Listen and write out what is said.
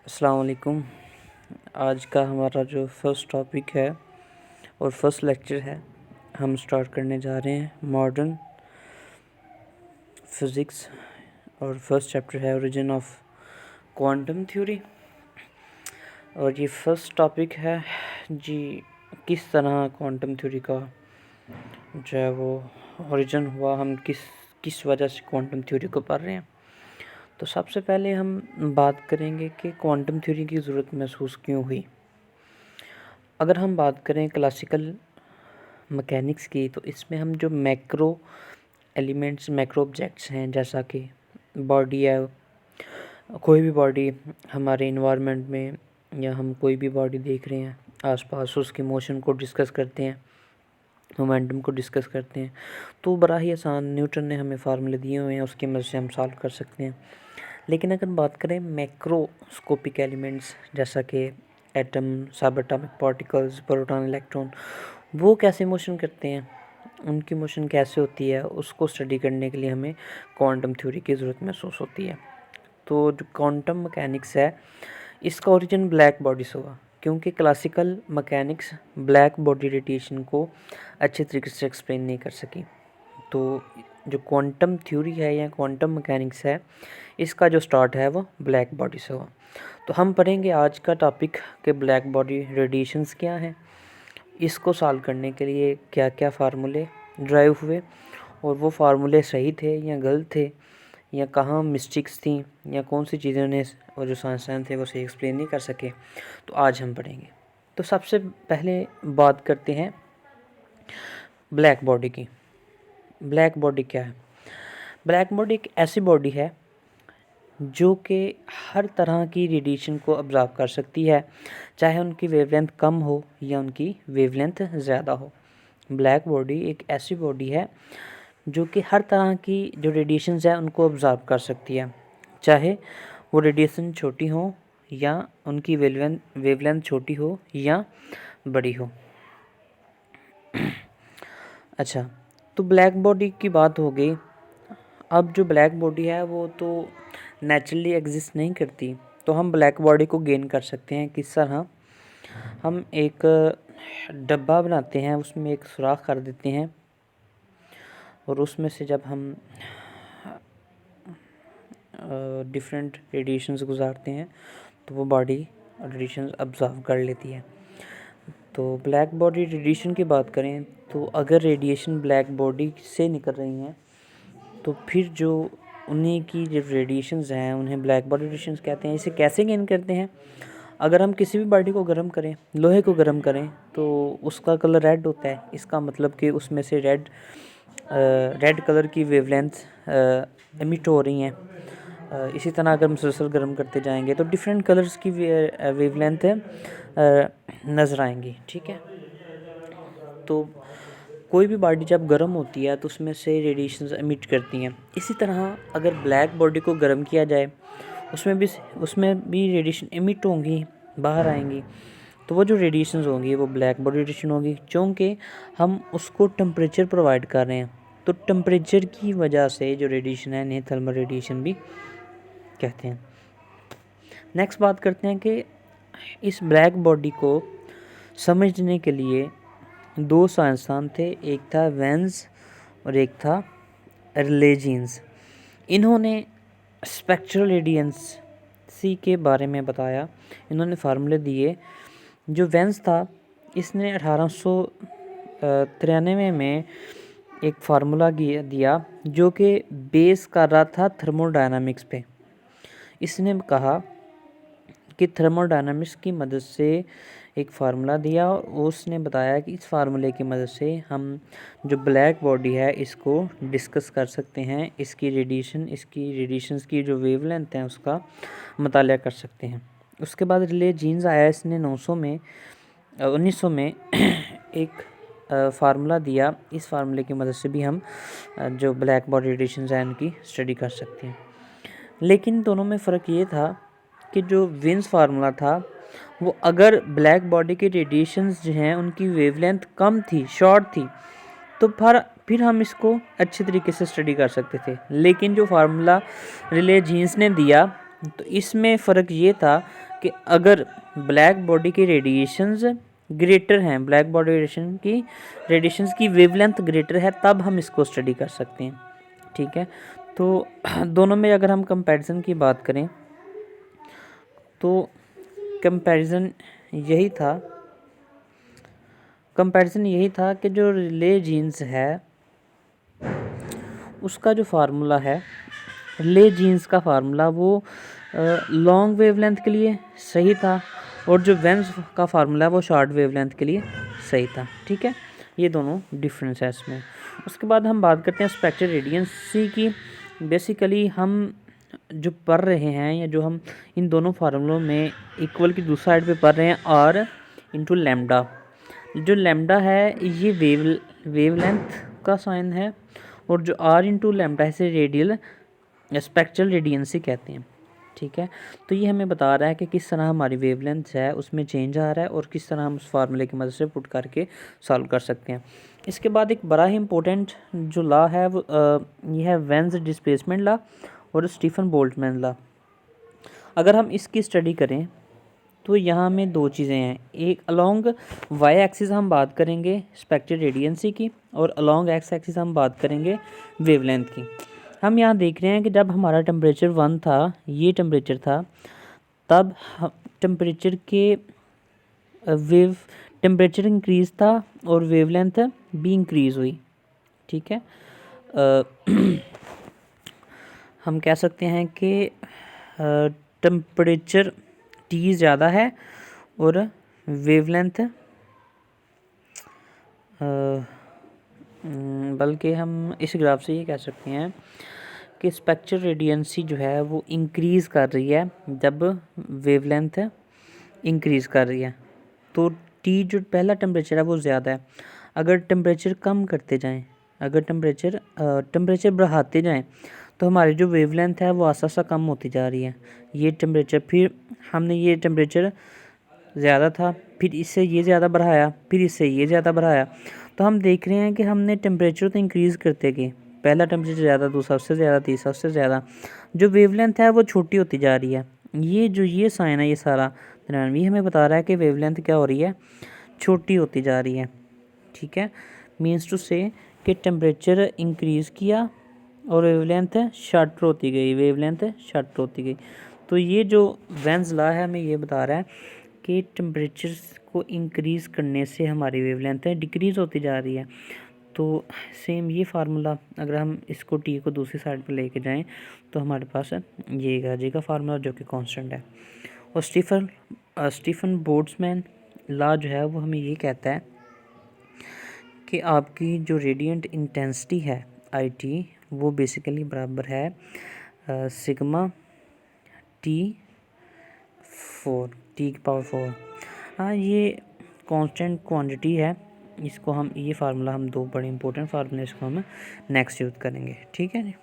अस्सलाम वालेकुम। आज का हमारा जो फर्स्ट टॉपिक है और फर्स्ट लेक्चर है, हम स्टार्ट करने जा रहे हैं मॉडर्न फिज़िक्स और फर्स्ट चैप्टर है ओरिजिन ऑफ क्वांटम थ्योरी। और ये फर्स्ट टॉपिक है जी, किस तरह क्वांटम थ्योरी का जो है वो ओरिजिन हुआ, हम किस वजह से क्वांटम थ्योरी को पढ़ रहे हैं। तो सबसे पहले हम बात करेंगे कि क्वांटम थ्योरी की ज़रूरत महसूस क्यों हुई। अगर हम बात करें क्लासिकल मैकेनिक्स की, तो इसमें हम जो मैक्रो एलिमेंट्स, मैक्रो ऑब्जेक्ट्स हैं, जैसा कि बॉडी है, कोई भी बॉडी हमारे इन्वायरमेंट में, या हम कोई भी बॉडी देख रहे हैं आसपास, उसके मोशन को डिस्कस करते हैं, मोमेंटम को डिस्कस करते हैं, तो बड़ा ही आसान न्यूटन ने हमें फार्मूले दिए हुए हैं, उसकी मदद से हम सॉल्व कर सकते हैं। लेकिन अगर बात करें मैक्रोस्कोपिक एलिमेंट्स, जैसा कि एटम, सब एटॉमिक पार्टिकल्स, प्रोटॉन, इलेक्ट्रॉन, वो कैसे मोशन करते हैं, उनकी मोशन कैसे होती है, उसको स्टडी करने के लिए हमें क्वांटम थ्योरी की ज़रूरत महसूस होती है। तो जो क्वांटम मैकेनिक्स है, इसका ओरिजिन ब्लैक बॉडी से हुआ, क्योंकि classical mechanics black body radiation को अच्छे तरीके से एक्सप्लेन नहीं कर सकी। तो जो क्वांटम थ्योरी है या क्वांटम मैकेनिक्स है, इसका जो स्टार्ट है वो ब्लैक बॉडी से हुआ। तो हम पढ़ेंगे आज का टॉपिक कि ब्लैक बॉडी रेडिएशंस क्या हैं, इसको सॉल्व करने के लिए क्या क्या फार्मूले ड्राइव हुए, और वो फार्मूले सही थे या गलत थे, या कहाँ मिस्टेक्स थी, या कौन सी चीज़ें ने और जो साइंसदान थे वो सही एक्सप्लेन नहीं कर सके। तो आज हम पढ़ेंगे। तो सबसे पहले बात करते हैं ब्लैक बॉडी की। ब्लैक बॉडी क्या है? ब्लैक बॉडी एक ऐसी बॉडी है जो कि हर तरह की रेडिएशन को ऑब्जर्व कर सकती है, चाहे उनकी वेवलेंथ कम हो या उनकी वेवलेंथ ज़्यादा हो। ब्लैक बॉडी एक ऐसी बॉडी है जो कि हर तरह की जो रेडिएशंस है उनको ऑब्जर्व कर सकती है, चाहे वो रेडिएशन छोटी हो या उनकी वेवलेंथ छोटी हो या बड़ी हो। अच्छा, तो ब्लैक बॉडी की बात हो गई। अब जो ब्लैक बॉडी है वो तो नेचुरली एग्जिस्ट नहीं करती, तो हम ब्लैक बॉडी को गेन कर सकते हैं। किस तरह? हम एक डब्बा बनाते हैं, उसमें एक सुराख कर देते हैं, और उसमें से जब हम डिफरेंट रेडिएशंस गुजारते हैं तो वो बॉडी रेडिएशंस ऑब्जर्व कर लेती है। तो ब्लैक बॉडी रेडिएशन की बात करें, तो अगर रेडिएशन ब्लैक बॉडी से निकल रही हैं, तो फिर जो उन्हीं की जो रेडिएशंस हैं उन्हें ब्लैक बॉडी रेडिएशंस कहते हैं। इसे कैसे गेन करते हैं? अगर हम किसी भी बॉडी को गर्म करें, लोहे को गर्म करें, तो उसका कलर रेड होता है। इसका मतलब कि उसमें से रेड कलर की वेवलेंथ एमिट हो रही हैं। इसी तरह अगर हम मुसलसल गर्म करते जाएंगे तो डिफरेंट कलर्स की वेवलेंथ नज़र आएंगी। ठीक है, तो कोई भी बॉडी जब गर्म होती है तो उसमें से रेडिएशंस एमिट करती हैं। इसी तरह अगर ब्लैक बॉडी को गर्म किया जाए, उसमें भी रेडिएशन एमिट होंगी, बाहर आएंगी, तो वो जो रेडिएशंस होंगी वो ब्लैक बॉडी रेडिएशन होगी, क्योंकि हम उसको टेम्परेचर प्रोवाइड कर रहे हैं। तो टेम्परेचर की वजह से जो रेडिएशन है इन्हें थर्मल रेडिएशन भी कहते हैं। नेक्स्ट बात करते हैं कि इस ब्लैक बॉडी को समझने के लिए दो साइंसदान थे, एक था वेन्स और एक था रिले जीन्स। इन्होंने स्पेक्ट्रल रेडियंसी के बारे में बताया, इन्होंने फार्मूले दिए। जो वेन्स था, इसने 1893 में एक फार्मूला दिया जो कि बेस कर रहा था थर्मोडायनामिक्स पे। इसने कहा कि थर्मोडायनामिक्स की मदद से एक फार्मूला दिया, और उसने बताया कि इस फार्मूले की मदद से हम जो ब्लैक बॉडी है इसको डिस्कस कर सकते हैं, इसकी रेडिएशंस की जो वेवलेंथ है उसका मुताला कर सकते हैं। उसके बाद रिले जीन्स आया, इसने 1900 में एक फार्मूला दिया। इस फार्मूले की मदद से भी हम जो ब्लैक बॉडी रेडिएशंस हैं उनकी स्टडी कर सकते हैं। लेकिन दोनों में फ़र्क ये था कि जो वेन्स फार्मूला था, वो अगर ब्लैक बॉडी के रेडिएशंस जो हैं उनकी वेवलेंथ कम थी, शॉर्ट थी, तो फिर हम इसको अच्छे तरीके से स्टडी कर सकते थे। लेकिन जो फार्मूला रिले जीन्स ने दिया, तो इसमें फ़र्क ये था कि कि अगर ब्लैक बॉडी के रेडिएशंस ग्रेटर हैं, ब्लैक बॉडी रेडिएशंस की वेवलेंथ ग्रेटर है, तब हम इसको स्टडी कर सकते हैं। ठीक है, तो दोनों में अगर हम कंपैरिजन की बात करें तो कंपैरिजन यही था कि जो ले जीन्स है उसका जो फार्मूला है, ले जीन्स का फार्मूला वो लॉन्ग वेवलेंथ के लिए सही था, और जो वेन्स का फार्मूला है वो शॉर्ट वेवलेंथ के लिए सही था। ठीक है, ये दोनों डिफरेंस है इसमें। उसके बाद हम बात करते हैं स्पेक्ट्रल रेडियंसी की। बेसिकली हम जो पढ़ रहे हैं, या जो हम इन दोनों फार्मूलों में इक्वल की दूसरी साइड पे पढ़ रहे हैं, आर इंटू लैम्डा। जो लैम्डा है ये वेवलेंथ का साइन है, और जो आर इंटू लैम्डा है इसे रेडियल स्पेक्ट्रल रेडियंसी कहते हैं। ठीक है, तो ये हमें बता रहा है कि किस तरह हमारी वेवलेंथ है उसमें चेंज आ रहा है, और किस तरह हम उस फार्मूले की मदद से पुट करके सॉल्व कर सकते हैं। इसके बाद एक बड़ा ही इम्पोर्टेंट जो लॉ है वो ये है वेन्स डिस्प्लेसमेंट लॉ और स्टीफन बोल्ट्जमैन लॉ। अगर हम इसकी स्टडी करें तो यहाँ में दो चीज़ें हैं। एक अलोंग वाई एक्सिस हम बात करेंगे स्पेक्ट्रल रेडियंसी की, और अलोंग एक्स एक्सिस हम बात करेंगे वेवलेंथ की। हम यहाँ देख रहे हैं कि जब हमारा टेम्परेचर 1 था, ये टेम्परेचर था, तब टेम्परेचर इंक्रीज़ था और वेवलेंथ भी इंक्रीज़ हुई। ठीक है, हम कह सकते हैं कि टेम्परेचर T ज़्यादा है और वेवलेंथ बल्कि हम इस ग्राफ से ये कह सकते हैं कि स्पेक्ट्रल रेडियंसी जो है वो इंक्रीज़ कर रही है जब वेवलेंथ इंक्रीज़ कर रही है। तो T जो पहला टेम्परेचर है वो ज़्यादा है। अगर टेम्परेचर कम करते जाएं, अगर टेम्परेचर बढ़ाते जाएं, तो हमारी जो वेवलेंथ है वो आस्ता आस्ता कम होती जा रही है। ये टेम्परेचर, फिर हमने ये टेम्परेचर ज़्यादा था, फिर इससे ये ज़्यादा बढ़ाया, फिर इससे ये ज़्यादा बढ़ाया, तो हम देख रहे हैं कि हमने टेम्परेचर तो इंक्रीज़ करते गए, पहला टेम्परेचर ज़्यादा, दूसरा उससे ज़्यादा, तीसरा उससे ज़्यादा, जो वेवलेंथ है वो छोटी होती जा रही है। ये साइन है, ये सारा ये हमें बता रहा है कि वेवलेंथ क्या हो रही है, छोटी होती जा रही है। ठीक है, मीन्स टू से कि टेम्परेचर इंक्रीज़ किया और वेवलेंथ शॉर्ट होती गई, तो ये जो वेन्स लॉ है हमें ये बता रहा है कि टेम्परेचर को इंक्रीज़ करने से हमारी वेवलेंथ डिक्रीज़ होती जा रही है। तो सेम ये फार्मूला अगर हम इसको T को दूसरी साइड पर लेके जाएं तो हमारे पास ये आ जाएगा फार्मूला जो कि कांस्टेंट है। और स्टीफन बोल्ट्जमैन लॉ जो है वो हमें ये कहता है कि आपकी जो रेडिएंट इंटेंसिटी है IT वो बेसिकली बराबर है सिग्मा T/4। हाँ, ये कांस्टेंट क्वांटिटी है। इसको हम ये फार्मूला हम दो बड़े इंपॉर्टेंट फार्मूले इसको हम नेक्स्ट यूज़ करेंगे। ठीक है जी।